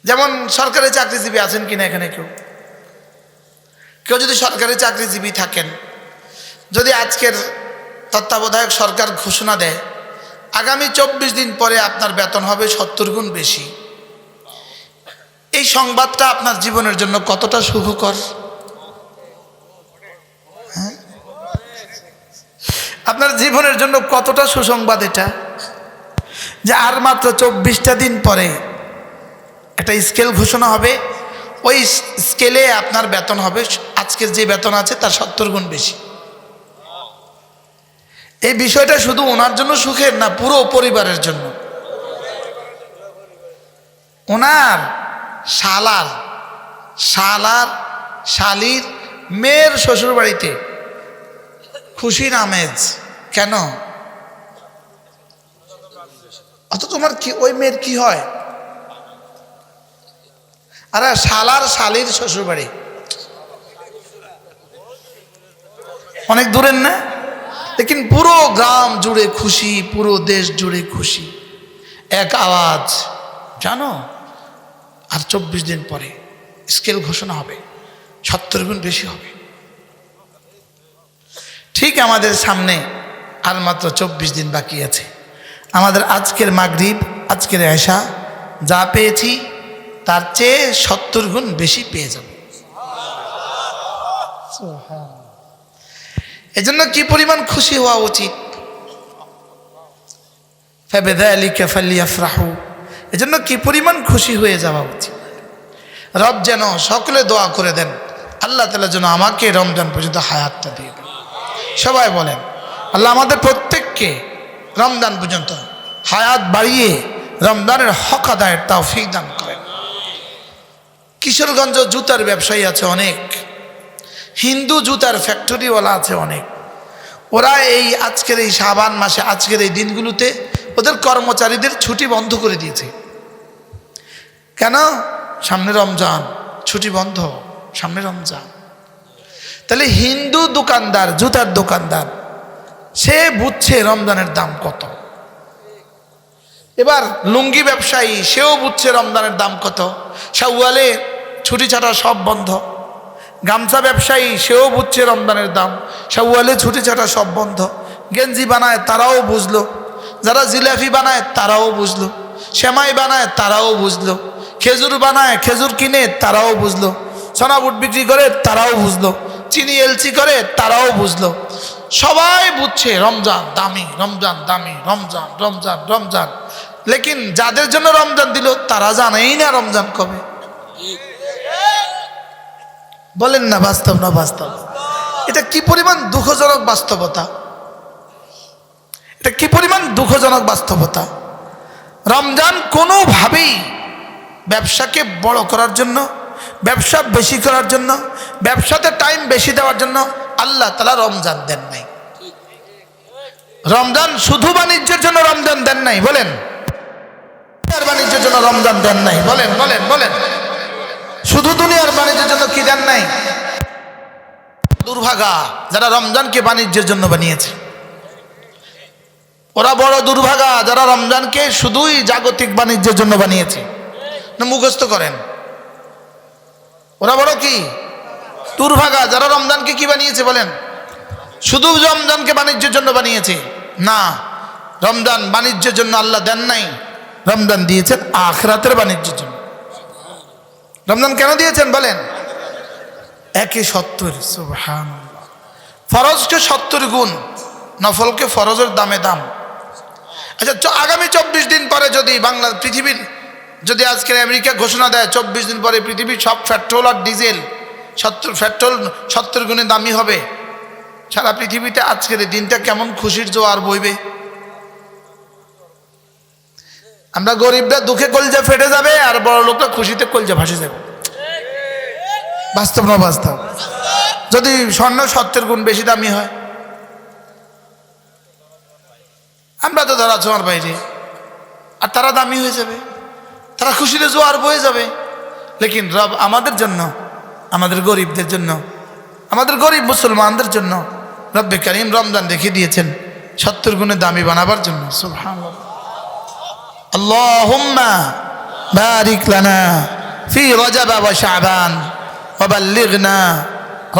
যেমন সরকারি চাকরিজীবী আছেন কিনা এখানে কেউ কেউ যদি সরকারি চাকরিজীবী থাকেন, যদি আজকের তত্ত্বাবধায়ক সরকার ঘোষণা দেয় আগামী 24 দিন পরে আপনার বেতন হবে 70 গুণ বেশি, এই সংবাদটা আপনার জীবনের জন্য কতটা সুখকর? হ্যাঁ, আপনার জীবনের জন্য কতটা সুসংবাদ এটা, যে আর মাত্র 24টা দিন পরে একটা স্কেল ঘোষণা হবে, ওই স্কেলে আপনার বেতন হবে আজকের যে বেতন আছে তার 70 গুণ বেশি। এই বিষয়টা শুধু ওনার জন্য সুখের না, পুরো পরিবারের জন্য। ওনার শালির মেয়ের শ্বশুর বাড়িতে খুশির আমেজ। কেন? অত তোমার কি ওই মেয়ের কি হয়? আরে শালির শ্বশুর বাড়ি অনেক দূরের না, লেকিন পুরো গ্রাম জুড়ে খুশি, পুরো দেশ জুড়ে খুশি, এক আওয়াজ। জানো আর 24 দিন পরে স্কেল ঘোষণা হবে, 70 গুণ বেশি হবে। ঠিক আমাদের সামনে আর মাত্র 24 দিন বাকি আছে। আমাদের আজকের মাগরিব, আজকের এশা যা পেয়েছি তার চেয়ে 70 গুণ বেশি পেয়ে যাব। এজন্য কি পরিমাণ খুশি হওয়া উচিত। ফাবিযালিকা ফালইফরাহু, এজন্য কি পরিমাণ খুশি হয়ে যাওয়া উচিত। রব যেন সকলে দোয়া করে দেন, আল্লাহ তাআলা যেন আমাকে রমজান পর্যন্ত হায়াতটা দিয়ে দেন। সবাই বলেন আল্লাহ আমাদের প্রত্যেককে রমজান পর্যন্ত হায়াত বাড়িয়ে রমজানের হক আদায়ের তৌফিক দান করেন। কিশোরগঞ্জ জুতার ব্যবসায়ী আছে অনেক, হিন্দু জুতার ফ্যাক্টরিওয়ালা আছে অনেক। ওরা এই আজকের এই শাবান মাসে, আজকের এই দিনগুলোতে ওদের কর্মচারীদের ছুটি বন্ধ করে দিয়েছে। কেন? সামনে রমজান, ছুটি বন্ধ, সামনে রমজান। তাহলে হিন্দু দোকানদার, জুতার দোকানদার, সে বুঝছে রমজানের দাম কত। এবার লুঙ্গি ব্যবসায়ী, সেও বুঝছে রমজানের দাম কত। শাওয়ালে ছুটি ছাড়া সব বন্ধ। গামছা ব্যবসায়ী, সেও বুঝছে রমজানের দাম, শাওয়ালে ছুটি ছাড়া সব বন্ধ। গেঞ্জি বানায় তারাও বুঝলো, যারা জিলাপি বানায় তারাও বুঝলো, সেমাই বানায় তারাও বুঝলো, খেজুর বানায়, খেজুর কিনে তারাও বুঝলো, সোনা বুট বিক্রি করে তারাও বুঝলো, চিনি এলচি করে তারাও বুঝলো। সবাই বুঝছে রমজান দামি, রমজান দামি, রমজান রমজান রমজান। লেকিন যাদের জন্য রমজান দিল তারা জানেই না রমজান কবে। বলেন না বাস্তব না বাস্তব? এটা কি পরিমাণ দুঃখজনক বাস্তবতা, এটা কি পরিমাণ দুঃখজনক বাস্তবতা। রমজান কোনোভাবেই ব্যবসাকে বড় করার জন্য, ব্যবসা বেশি করার জন্য, ব্যবসাতে টাইম বেশি দেওয়ার জন্য আল্লাহ তাআলা রমজান দেন নাই। রমজান শুধু বাণিজ্যের জন্য রমজান দেন নাই। বলেন, বাণিজ্যের জন্য রমজান দেন নাই। বলেন বলেন বলেন, শুধু দুনিয়ার বাণিজ্যের জন্য কি দেন নাই? দুর্ভাগা যারা রমজানকে বাণিজ্যের জন্য বানিয়েছে, ওরা বড় দুর্ভাগা যারা রমজানকে শুধুই জাগতিক বাণিজ্যের জন্য বানিয়েছে। না মুখস্থ করেন, ওরা বড় কি দুর্ভাগা যারা রমজানকে কি বানিয়েছে? বলেন, শুধু রমজানকে বাণিজ্যের জন্য বানিয়েছে। না, রমজান বাণিজ্যের জন্য আল্লাহ দেন নাই, রমজান দিয়েছেন আখিরাতের বাণিজ্যের জন্য। রমজান কেন দিয়েছেন বলেন? একে 70, সুবহানাল্লাহ। ফরজকে 70 গুণ, নফলকে ফরজের দামে দাম। আচ্ছা, আগামী 24 দিন পরে যদি পৃথিবীর যদি আজকের আমেরিকা ঘোষণা দেয় 24 দিন পরে পৃথিবীর সব পেট্রোল আর ডিজেল, পেট্রোল 70 গুণে দামি হবে, সারা পৃথিবীতে আজকের এই দিনটা কেমন খুশির জোয়ার বইবে। আমরা গরিবরা দুঃখে কলজা ফেটে যাবে, আর বড় লোকরা খুশিতে কলজা ভাসে যাবে। বাস্তব না বাস্তব? যদি স্বর্ণ 70 গুণ বেশি দামি হয়, আমরা তো ধরা ছোঁয়ার বাইরে, আর তারা দামি হয়ে যাবে, তারা খুশিতে জোয়ার বয়ে যাবে। লেকিন রব আমাদের জন্য, আমাদের গরিবদের জন্য, আমাদের গরিব মুসলমানদের জন্য রব্বে কারীম রমজান রেখে দিয়েছেন 70 গুণে দামি বানাবার জন্য। সুবহানাল্লাহ। আল্লাহুম্মা বারিক লানা ফি রজব ওয়া শাবান ওয়া বাল্লিগনা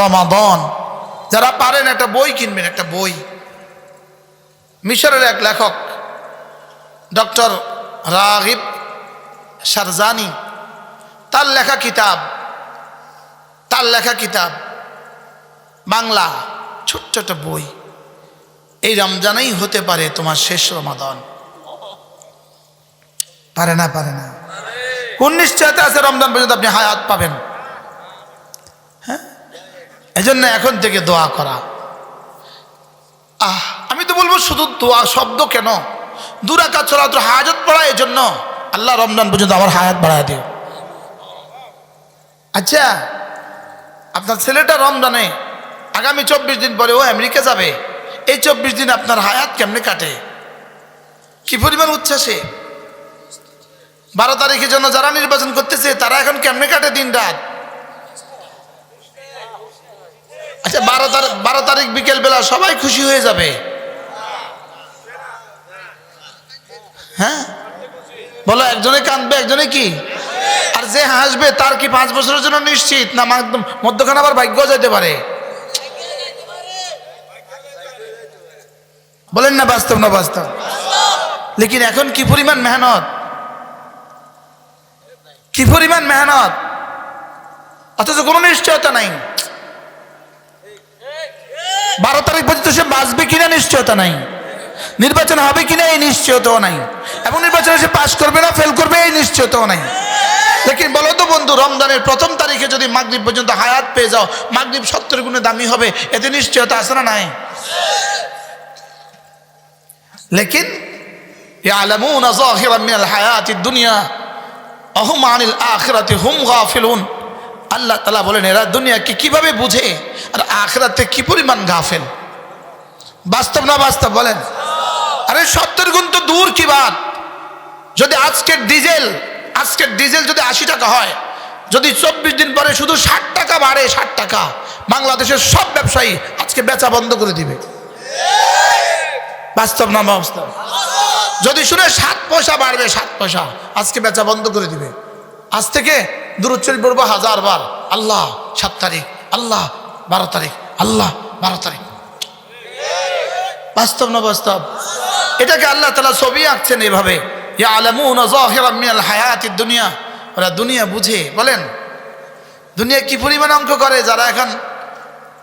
রমাদান। যারা পারেন একটা বই কিনবেন, একটা বই। মিশরের এক লেখক ডক্টর রাগিব শারজানি, তার লেখা কিতাব বাংলা ছোট্ট একটা বই। এই রমজানেই হতে পারে তোমার শেষ রমাদান। পারে না কোন নিশ্চয়তা আছে রমজান পর্যন্ত আপনি হায়াত পাবেন? হ্যাঁ, এজন্য এখন থেকে দোয়া করা। আমি তো বলবো শুধু দোয়া শব্দ কেন, 2 রাকাত সালাত হাজত পড়া, এজন্য আল্লাহ রমজান পর্যন্ত আমার হায়াত বাড়ায় দিও। আচ্ছা, আপনার ছেলেটা রমজানে আগামী 24 দিন পরে ও আমেরিকা যাবে, এই 24 দিন আপনার হায়াত কেমনে কাটে? কি পরিমাণ উচ্ছ্বাসে! 12 তারিখের জন্য যারা নির্বাচন করতেছে তারা এখন কেমনে কাটে দিন রাত? আচ্ছা, 12 তারিখ বিকেল বেলা সবাই খুশি হয়ে যাবে। হ্যাঁ বলো, একজনে কাঁদবে একজনে কি? আর যে হাসবে তার কি 5 বছরের জন্য নিশ্চিত, না মধ্যখানে আবার ভাগ্য যেতে পারে? বলেন না বাস্তব না বাস্তব? লেকিন এখন কি পরিমাণ মেহনত, কি পরিমাণ মেহনত, অথচ কোনো নিশ্চয়তা নাই। 12 তারিখ পর্যন্ত সে বাঁচবে কিনা নিশ্চয়তা নাই, নির্বাচন হবে কিনা এই নিশ্চয়তাও নাই, এবং নির্বাচনে সে পাশ করবে না ফেল করবে এই নিশ্চয়তাও নাই। লেকিন বলো তো বন্ধু, রমজানের 1ম তারিখে যদি মাগরিব পর্যন্ত হায়াত পেয়ে যাও, মাগরিব 70 গুণে দামি হবে, এতে নিশ্চয়তা আছে না নাই? লেকিন ইয়ালামুনা যাহিরাম মিনাল হায়াতিদ দুনিয়া ওয়া হুম আনিল আখিরাতি হুম গাফিলুন। আল্লাহ তাআলা বলেন এরা দুনিয়াকে কিভাবে বুঝে আর আখিরাতে কি পরিমাণ গাফেল। বাস্তব না বাস্তব বলেন? আরে 70 গুণ তো দূর কি বাত। যদি আজকের ডিজেল যদি 80 টাকা হয়, যদি 24 দিন পরে শুধু 60 টাকা বাড়ে, 60 টাকা, বাংলাদেশের সব ব্যবসায়ী আজকে বেচা বন্ধ করে দিবে। বাস্তব না বাস্তব? যদি শুনে 7 পয়সা বাড়বে, 7 পয়সা, আজকে বেচা বন্ধ করে দিবে। আজ থেকে দুরূদ শরীফ পড়বো 1000 বার, আল্লাহ 7 তারিখ, আল্লাহ 12 তারিখ, আল্লাহ 12 তারিখ। বাস্তব না বাস্তব? এটাকে আল্লাহ তাআলা ছবি আঁকছেন এইভাবে, ইয়ালামুনা যাহিরাম মিনাল হায়াতিদ দুনিয়া। ওরা দুনিয়া বুঝে। বলেন দুনিয়া কি পরিমাণ অঙ্ক করে? যারা এখন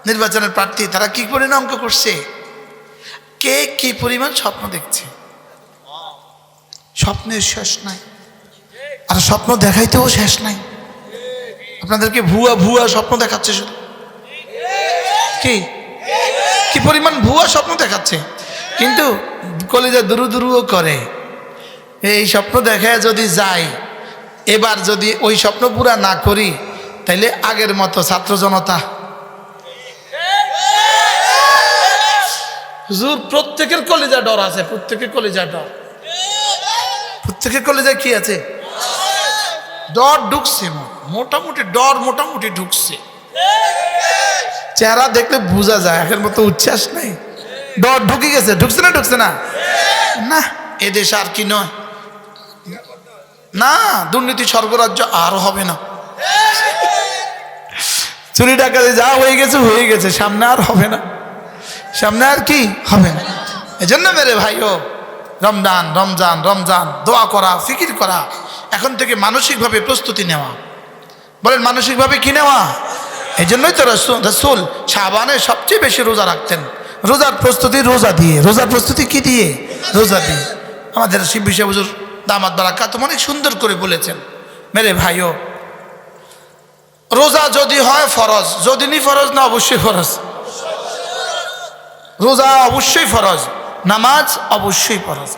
নির্বাচনের প্রার্থী তারা কি পরিমাণ অঙ্ক করছে, কে কি পরিমাণ স্বপ্ন দেখছে। স্বপ্নের শেষ নাই, আর স্বপ্ন দেখাইতেও শেষ নাই। আপনাদেরকে ভুয়া স্বপ্ন দেখাচ্ছে শুধু। কি পরিমাণ ভুয়া স্বপ্ন দেখাচ্ছে, কিন্তু কলিজা দুরুও করে। এই স্বপ্ন দেখায় যদি যাই, এবার যদি ওই স্বপ্ন পুরা না করি, তাইলে আগের মতো ছাত্র জনতা হুজুর প্রত্যেকের কলিজা ডর আছে, প্রত্যেকের কলিজা ডর, প্রত্যেকের কলিজা কি আছে? ডর ঢুকছে, মোটামুটি ঢুকছে। চেহারা দেখলে বোঝা যায় আগের মতো উচ্ছ্বাস নাই, ডর ঢুকে গেছে। ঢুকছে না? না, এদেশ আর কি নয় না, দুর্নীতি স্বর্গরাজ্য আর হবে না। চুরি ডাকাতি যা হয়ে গেছে, সামনে আর হবে না, সামনে আর কি হবে না। এজন্য মেরে ভাইও, রমজান দোয়া করা, ফিকির করা, এখন থেকে মানসিকভাবে প্রস্তুতি নেওয়া। বলেন মানসিকভাবে কি নেওয়া? এই জন্যই তো রাসূল শাবানে সবচেয়ে বেশি রোজা রাখতেন। রোজার প্রস্তুতি কি দিয়ে? রোজা দিয়ে। আমাদের শিবলি সাহেব হুজুর দামাত বারাকাত অনেক সুন্দর করে বলেছেন। মেরে ভাইও, রোজা যদি হয় ফরজ, যদি নি ফরজ না অবশ্যই ফরজ। রোজা অবশ্যই ফরজ, নামাজ অবশ্যই ফরজ।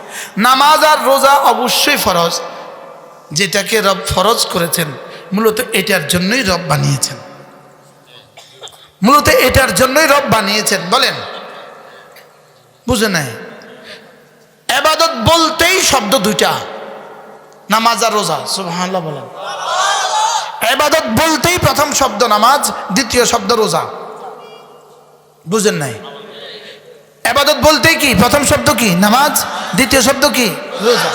নামাজ আর রোজা অবশ্যই ফরজ। যেটাকে রব ফরজ করেছেন মূলত এটার জন্যই রব বানিয়েছেন, বলেন বুঝে নাই? ইবাদত বলতেই শব্দ দুইটা, নামাজ আর রোজা। সুবহানাল্লাহ বলেন। ইবাদত বলতেই প্রথম শব্দ নামাজ, দ্বিতীয় শব্দ রোজা। বুঝেন নাই? ইবাদত বলতেই কি প্রথম শব্দ কি? নামাজ, দ্বিতীয় শব্দ কি? রোজা।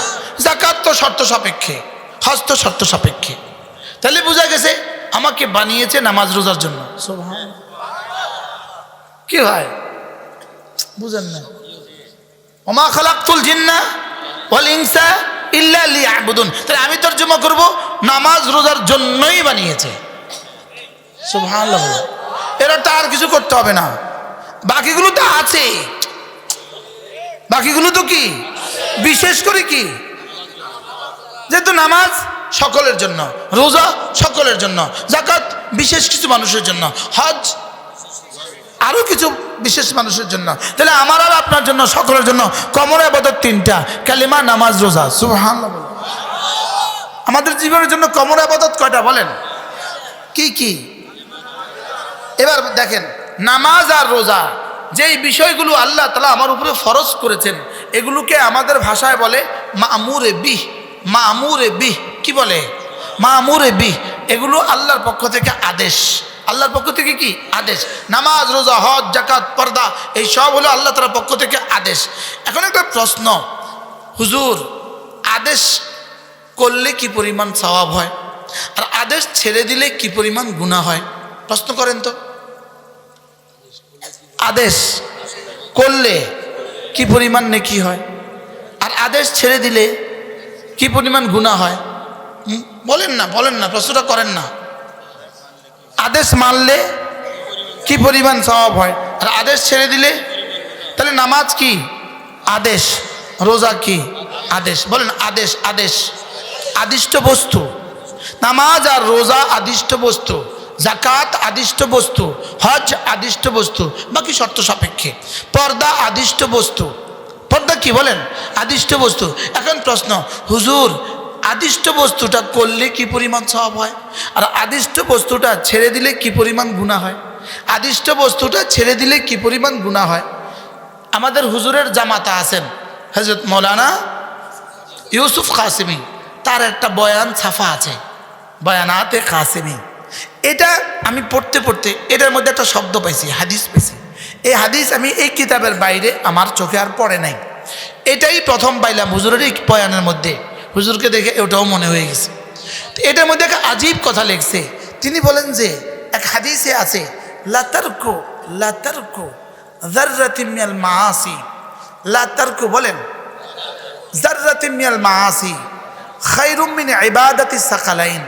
যাকাত তো শর্ত সাপেক্ষে, হজ তো শর্ত সাপেক্ষে। তাহলে বোঝা গেছে আমাকে বানিয়েছে নামাজ রোজার জন্য। সুবহানাল্লাহ। কি হয় বুঝেন না? ওমা খালাকতুল জিন্না ওয়াল ইনসা ইল্লা লিয়াবুদুন। তাহলে আমি তরজমা করব নামাজ রোজার জন্যই বানিয়েছে। সুবহানাল্লাহ। এরা তো আর কিছু করতে হবে না, বাকিগুলো তো আছে। বাকিগুলো তো কি বিশেষ করে কি, যেহেতু নামাজ সকলের জন্য, রোজা সকলের জন্য, যাকাত বিশেষ কিছু মানুষের জন্য, হজ আরো কিছু বিশেষ মানুষের জন্য। তাহলে আমার আর আপনার জন্য, সকলের জন্য কমর ইবাদত তিনটা, কালিমা, নামাজ, রোজা। সুবহানাল্লাহ। আমাদের জীবনের জন্য কমর ইবাদত কয়টা বলেন? কি কি? এবার দেখেন, নামাজ আর রোজা যেই বিষয়গুলো আল্লাহ তাআলা আমার উপরে ফরজ করেছেন, এগুলোকে আমাদের ভাষায় বলে মা'মুরে বিহ। মা'মুরে বিহ কি বলে? মা'মুরে বিহ। এগুলো আল্লাহর পক্ষ থেকে আদেশ। আল্লাহর পক্ষ থেকে কি আদেশ? নামাজ, রোজা, হজ, যাকাত, পর্দা, এই সব হলো আল্লাহ তাআলার পক্ষ থেকে আদেশ। এখন একটা প্রশ্ন, হুজুর আদেশ করলে কি পরিমাণ সওয়াব হয়, আর আদেশ ছেড়ে দিলে কি পরিমাণ গুনাহ হয়? প্রশ্ন করেন তো। আদেশ করলে কি পরিমাণ নেকি হয়, আর আদেশ ছেড়ে দিলে কি পরিমাণ গুনাহ হয়? বলেন না, বলেন না, প্রশ্নটা করেন না। আদেশ মানলে কি পরিমাণ সওয়াব হয়, আর আদেশ ছেড়ে দিলে? তাহলে নামাজ কি আদেশ, রোজা কি আদেশ? বলেন আদেশ। আদেশ আদিষ্ট বস্তু, নামাজ আর রোজা আদিষ্ট বস্তু, যাকাত আদিষ্ট বস্তু, হজ আদিষ্ট বস্তু, বাকি শর্ত সাপেক্ষে। পর্দা আদিষ্ট বস্তু। পর্দা কি বলেন? আদিষ্ট বস্তু। এখন প্রশ্ন, হুজুর আদিষ্ট বস্তুটা করলে কি পরিমাণ সওয়াব হয়, আর আদিষ্ট বস্তুটা ছেড়ে দিলে কি পরিমাণ গুনাহ হয়? আদিষ্ট বস্তুটা ছেড়ে দিলে কি পরিমাণ গুনাহ হয়? আমাদের হুজুরের জামাতা আছেন হযরত মাওলানা ইউসুফ কাসেমী, তার একটা বয়ান ছাপা আছে, বয়ানাতে কাসেমী। এটা আমি পড়তে পড়তে এটার মধ্যে একটা শব্দ পাইছি, হাদিস পাইছি। এই হাদিস আমি এই কিতাবের বাইরে আমার চোখে আর পড়ে নাই, এটাই প্রথম পাইলাম হুজুরের এই বয়ানের মধ্যে। হুজুরকে দেখে ওটাও মনে হয়ে গেছে। তো এটার মধ্যে একটা আজীব কথা লিখছে। তিনি বলেন যে এক হাদিসে আছে, লাতারকু লাতারকু যাররাতিন মিনাল মাআসি, লাতারকু বলেন যাররাতিন মিনাল মাআসি খায়রুম মিন ইবাদাতিস সাকালাইন।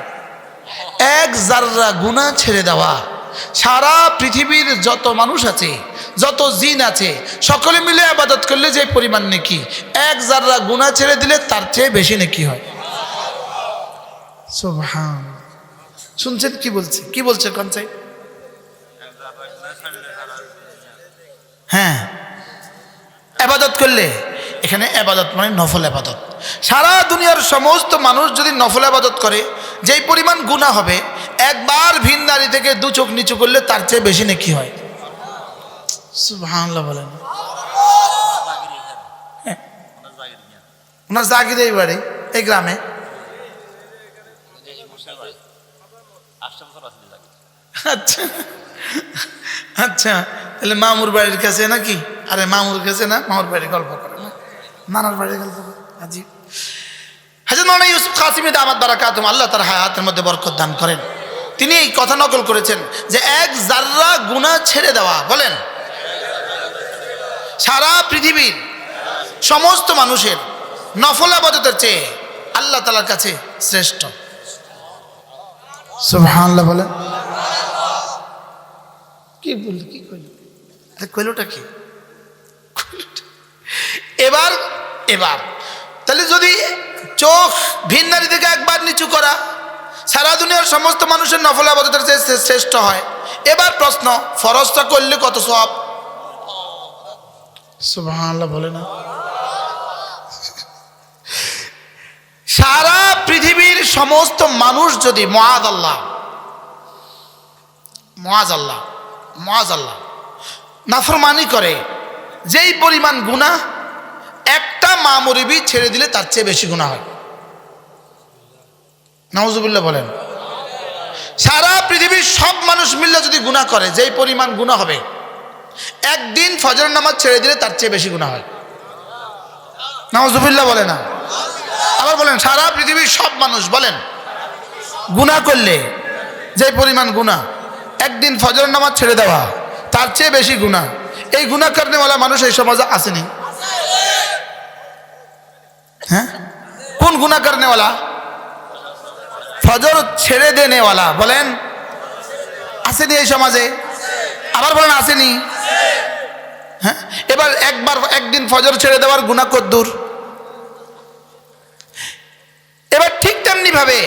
এক জাররা গুনাহ ছেড়ে দেওয়া, সারা পৃথিবীর যত মানুষ আছে, যত জিন আছে, সকলে মিলে ইবাদত করলে যে পরিমাণ নেকি, এক জাররা গুনাহ ছেড়ে দিলে তার চেয়ে বেশি নেকি হয়। সুবহান। শুনছেন কি বলছে? কি বলছে কোন চাই? হ্যাঁ, ইবাদত করলে, এখানে ইবাদত মানে নফল ইবাদত। সারা দুনিয়ার সমস্ত মানুষ যদি নফল ইবাদত করে, যেই পরিমাণ গুনাহ হবে, একবার ভিন নারী থেকে দু চোখ নিচু করলে তার চেয়ে বেশি নেকি হয়। সুবহানাল্লাহ বলেন। ওনার জাগির এই বাড়ি, এই গ্রামে। আচ্ছা আচ্ছা, তাহলে মামুর বাড়ির কাছে নাকি? আরে মামুর কাছে না, মামুর বাড়ির গল্প করে না, নানার বাড়ির গল্প করে। আজি হযরত মাওলানা ইউসুফ কাসেমী দামাত বারাকাতুহুম, আল্লাহ তার হায়াতের মধ্যে বরকত দান করেন, তিনি এই কথা নকল করেছেন যে এক জাররা গুনাহ ছেড়ে দেওয়া, বলেন সারা পৃথিবীর সমস্ত মানুষের নফল ইবাদতের চেয়ে আল্লাহ তাআলার কাছে শ্রেষ্ঠ। সুবহানাল্লাহ বলেন। কি বল, কি কইল? কইলটা কি? এবার এবার তাহলে যদি চোখ ভিন নারী থেকে একবার নিচু করা সারা দুনিয়ার সমস্ত মানুষের নফল ইবাদতের চেয়ে শ্রেষ্ঠ হয়, এবার প্রশ্ন, ফরজটা করলে কত সওয়াব? সুবহানাল্লাহ বলে না। সারা পৃথিবীর সমস্ত মানুষ যদি মুআযাল্লাহ মুআযাল্লাহ মুআযাল্লাহ নাফরমানি করে, যেই পরিমাণ গুনাহ একটা মামুরিবি ছেড়ে দিলে তার চেয়ে বেশি গুনাহ হয়। নাউজুবিল্লাহ বলেন। সারা পৃথিবীর সব মানুষ মিলে যদি গুনাহ করে, যেই পরিমাণ গুনাহ হবে, একদিন ফজরের নামাজ ছেড়ে দিলে তার চেয়ে বেশি গুনাহ হয়। নাউজুবিল্লাহ বলে না। আবার বলেন সারা পৃথিবীর সব মানুষ বলেন গুনাহ করলে যে পরিমাণ গুনাহ, একদিন ফজরের নামাজ ছেড়ে দেওয়া তার চেয়ে বেশি গুনাহ। এই গুনাহ করনেওয়ালা মানুষ এই সমাজে আসেনি? হ্যাঁ, কোন গুনাহ করনেওয়ালা? ফজর ছেড়ে দেনেওয়ালা বলেন আসেনি এই সমাজে? আবার বলেন আসেনি? হ্যাঁ, এবার একদিন ফজর ছেড়ে দেওয়ার গুনাহ কদ্দুর? এবার ঠিক তেমনি ভাবে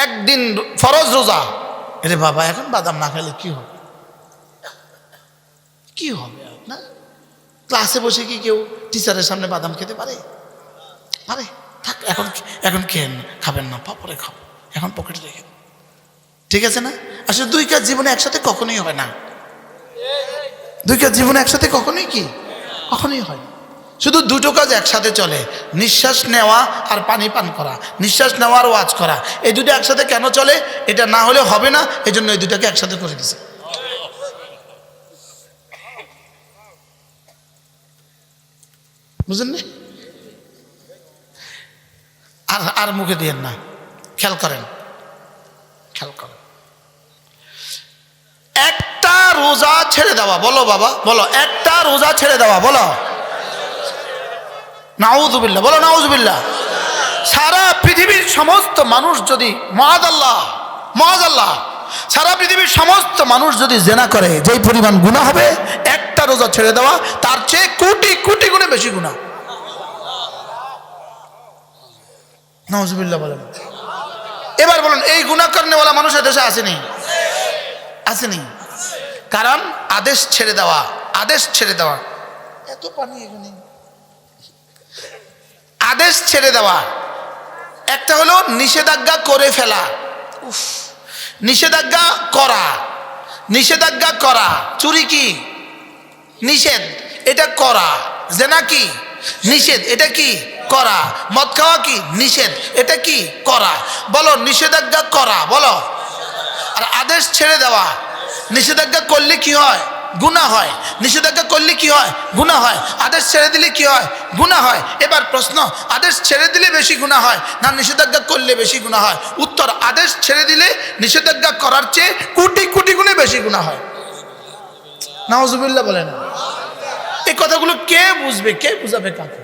একদিন ফরজ রোজা, আরে বাবা এখন বাদাম না খেলে কি হবে, কি হবে না? ক্লাসে বসে কি কেউ টিচারের সামনে বাদাম খেতে পারে? পারে? থাক, এখন খেয়ে খাবেন না, পরে খাবো, এখন পকেটে রেখে, ঠিক আছে না? আসলে দুই কাজ জীবনে একসাথে কখনোই হয় না। দুই কাজ জীবনে একসাথে কখনোই হয় না। শুধু দুটো কাজ একসাথে চলে, নিঃশ্বাস নেওয়া আর পানি পান করা, নিঃশ্বাস নেওয়া আর ওয়াজ করা। এই দুটো একসাথে কেন চলে? এটা না হলে হবে না, এই জন্য এই দুটাকে একসাথে করে দিছে। বুঝলেন? আর মুখে দিয়েন না, খেয়াল করেন। একটা রোজা ছেড়ে দেওয়া, বলো বাবা বলো, একটা রোজা ছেড়ে দেওয়া, বলো নাউযুবিল্লাহ, বলো নাউযুবিল্লাহ। সারা পৃথিবীর সমস্ত মানুষ যদি মাআযাল্লাহ সারা পৃথিবীর সমস্ত মানুষ যদি জিনা করে, যেই পরিমাণ গুনাহ হবে একটা রোজা ছেড়ে দেওয়া তার চেয়ে কোটি কোটি গুণে বেশি গুনাহ। নাউযুবিল্লাহ বলেন। এবার বলুন এই গুনাহ করনেওয়ালা মানুষ দেশে আসেনি? কারণ আদেশ ছেড়ে দেওয়া, এত পানি এখানে, আদেশ ছেড়ে দেওয়া। একটা হলো নিষেধাজ্ঞা করে ফেলা, নিষেধাজ্ঞা করা। চুরি কি নিষেধ, এটা করা। জেনা কি নিষেধ, এটা কি করা। মদ খাওয়া কি নিষেধ, এটা কি করা। বলো নিষেধাজ্ঞা করা, বলো। আর আদেশ ছেড়ে দেওয়া, নিষেধাজ্ঞা করলে কি হয়? গুনাহ হয়। নিষেধাজ্ঞা করলে কি হয়? গুনাহ হয়। আদেশ ছেড়ে দিলে কি হয়? গুনাহ হয়। এবার প্রশ্ন, আদেশ ছেড়ে দিলে বেশি গুনাহ হয় না নিষেধাজ্ঞা করলে বেশি গুনাহ হয়? উত্তর, আদেশ ছেড়ে দিলে নিষেধাজ্ঞা করার চেয়ে কোটি কোটি গুণে বেশি গুনাহ হয়। নাউযুবিল্লাহ বলেন। এই কথাগুলো কে বুঝবে, কে বুঝাবে কাকে?